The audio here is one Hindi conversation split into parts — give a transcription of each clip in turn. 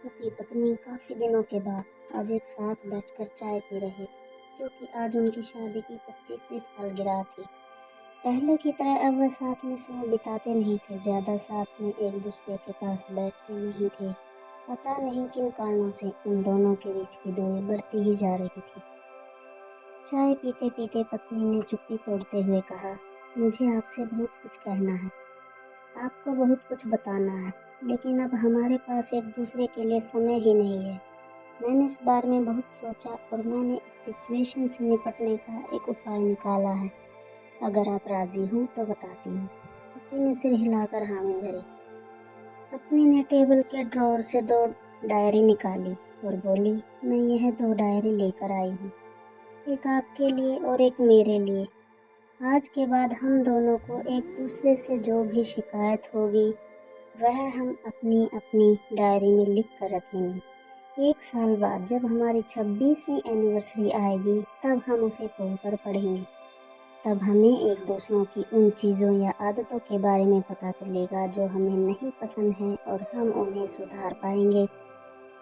पति पत्नी काफ़ी दिनों के बाद आज एक साथ बैठकर चाय पी रहे थे, क्योंकि आज उनकी शादी की 25वीं सालगिरह थी। पहले की तरह अब वह साथ में समय बिताते नहीं थे, ज़्यादा साथ में एक दूसरे के पास बैठते नहीं थे। पता नहीं किन कारणों से उन दोनों के बीच की दूरी बढ़ती ही जा रही थी। चाय पीते पीते पत्नी ने चुप्पी तोड़ते हुए कहा, मुझे आपसे बहुत कुछ कहना है, आपको बहुत कुछ बताना है, लेकिन अब हमारे पास एक दूसरे के लिए समय ही नहीं है। मैंने इस बारे में बहुत सोचा और मैंने इस सिचुएशन से निपटने का एक उपाय निकाला है। अगर आप राजी हो तो बताती हूँ। पति ने सिर हिलाकर हामी भरी। पत्नी ने टेबल के ड्रॉर से 2 डायरी निकाली और बोली, मैं यह 2 डायरी लेकर आई हूँ, एक आपके लिए और एक मेरे लिए। आज के बाद हम दोनों को एक दूसरे से जो भी शिकायत होगी वह हम अपनी अपनी डायरी में लिख कर रखेंगे। 1 साल बाद जब हमारी 26वीं एनिवर्सरी आएगी तब हम उसे खोलकर पढ़ेंगे। तब हमें एक दूसरों की उन चीज़ों या आदतों के बारे में पता चलेगा जो हमें नहीं पसंद हैं और हम उन्हें सुधार पाएंगे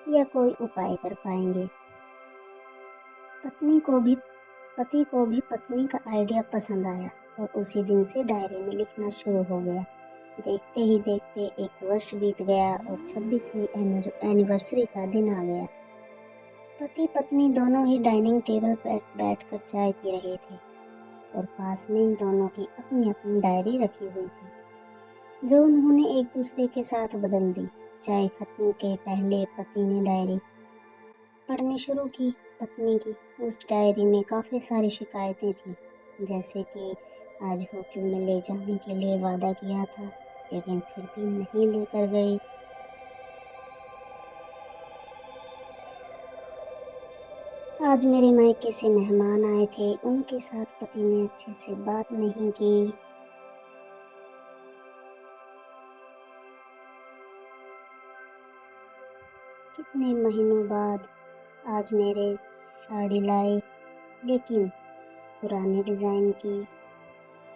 या कोई उपाय कर पाएंगे। पति को भी पत्नी का आइडिया पसंद आया और उसी दिन से डायरी में लिखना शुरू हो गया। देखते ही देखते 1 वर्ष बीत गया और 26वीं एनिवर्सरी का दिन आ गया। पति पत्नी दोनों ही डाइनिंग टेबल पर बैठकर चाय पी रहे थे और पास में दोनों की अपनी अपनी डायरी रखी हुई थी, जो उन्होंने एक दूसरे के साथ बदल दी। चाय खत्म के पहले पति ने डायरी पढ़नी शुरू की। पत्नी की उस डायरी में काफ़ी सारी शिकायतें थीं, जैसे कि आज होटल में ले जाने के लिए वादा किया था लेकिन फिर भी नहीं लेकर गई। आज मेरे मायके से मेहमान आए थे, उनके साथ पति ने अच्छे से बात नहीं की। कितने महीनों बाद आज मेरे साड़ी लाई, लेकिन पुराने डिज़ाइन की।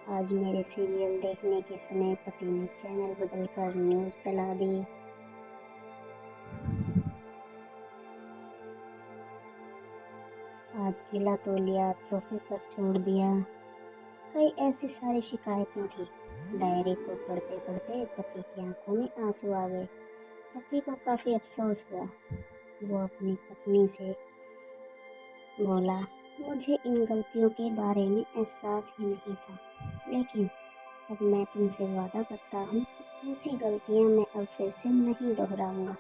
आज मेरे सीरियल देखने के समय पति ने चैनल बदलकर न्यूज़ चला दी। आज गीला तौलिया सोफे पर छोड़ दिया। कई ऐसी सारी शिकायतें थी। डायरी को पढ़ते पढ़ते पति की आंखों में आंसू आ गए। पति को काफ़ी अफसोस हुआ। वो अपनी पत्नी से बोला, मुझे इन गलतियों के बारे में एहसास ही नहीं था, लेकिन अब मैं तुमसे वादा करता हूँ ऐसी गलतियाँ मैं अब फिर से नहीं दोहराऊंगा।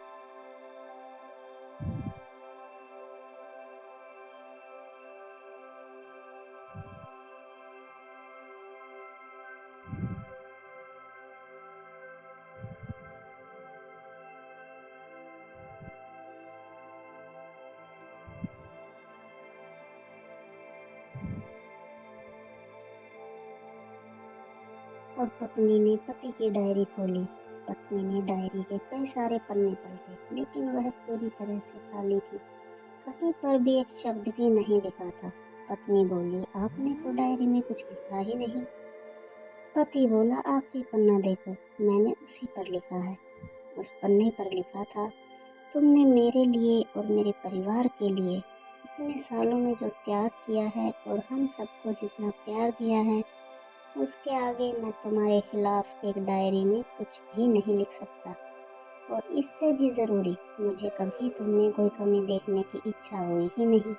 और पत्नी ने पति की डायरी खोली। पत्नी ने डायरी के कई सारे पन्ने पलटे, लेकिन वह पूरी तरह से खाली थी। कहीं पर भी एक शब्द भी नहीं लिखा था। पत्नी बोली, आपने तो डायरी में कुछ लिखा ही नहीं। पति बोला, आखिरी पन्ना देखो, मैंने उसी पर लिखा है। उस पन्ने पर लिखा था, तुमने मेरे लिए और मेरे परिवार के लिए इतने सालों में जो त्याग किया है और हम सबको जितना प्यार दिया है, उसके आगे मैं तुम्हारे खिलाफ एक डायरी में कुछ भी नहीं लिख सकता। और इससे भी ज़रूरी, मुझे कभी तुममें कोई कमी देखने की इच्छा हुई ही नहीं।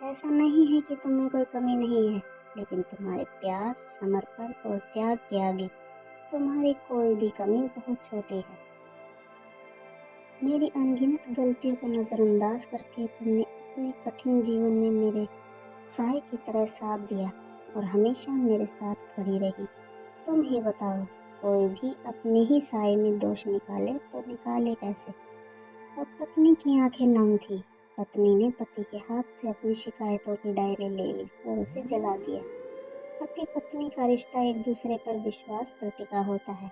ऐसा नहीं है कि तुममें कोई कमी नहीं है, लेकिन तुम्हारे प्यार, समर्पण और त्याग के आगे तुम्हारी कोई भी कमी बहुत छोटी है। मेरी अनगिनत गलतियों को नज़रअंदाज करके तुमने इतने कठिन जीवन में मेरे साए की तरह साथ दिया और हमेशा मेरे साथ खड़ी रही। तुम ही बताओ, कोई भी अपने ही साए में दोष निकाले तो निकाले कैसे? और पत्नी की आंखें नम थी। पत्नी ने पति के हाथ से अपनी शिकायतों की डायरी ले ली और उसे जला दिया। पति पत्नी का रिश्ता एक दूसरे पर विश्वास पर टिका होता है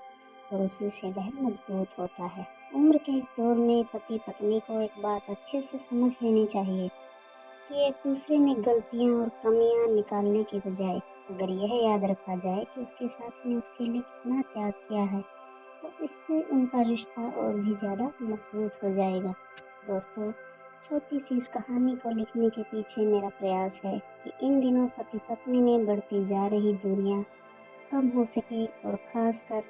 और उसी से वह मजबूत होता है। उम्र के इस दौर में पति पत्नी को एक बात अच्छे से समझ लेनी चाहिए कि एक दूसरे में गलतियां और कमियां निकालने के बजाय अगर यह याद रखा जाए कि उसके साथी ने उसके लिए कितना त्याग किया है, तो इससे उनका रिश्ता और भी ज़्यादा मजबूत हो जाएगा। दोस्तों, छोटी सी इस कहानी को लिखने के पीछे मेरा प्रयास है कि इन दिनों पति पत्नी में बढ़ती जा रही दूरियां कम हो सके और ख़ासकर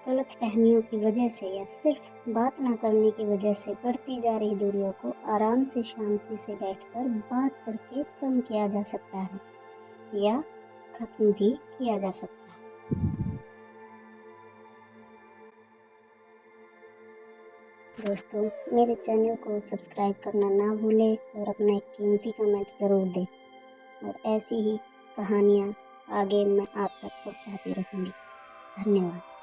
गलतफहमियों की वजह से या सिर्फ बात ना करने की वजह से बढ़ती जा रही दूरियों को आराम से शांति से बैठकर बात करके कम किया जा सकता है या ख़त्म भी किया जा सकता है। दोस्तों, मेरे चैनल को सब्सक्राइब करना ना भूलें और अपना एक कीमती कमेंट ज़रूर दें और ऐसी ही कहानियाँ आगे मैं आप तक पहुँचाती रहूँगी। धन्यवाद।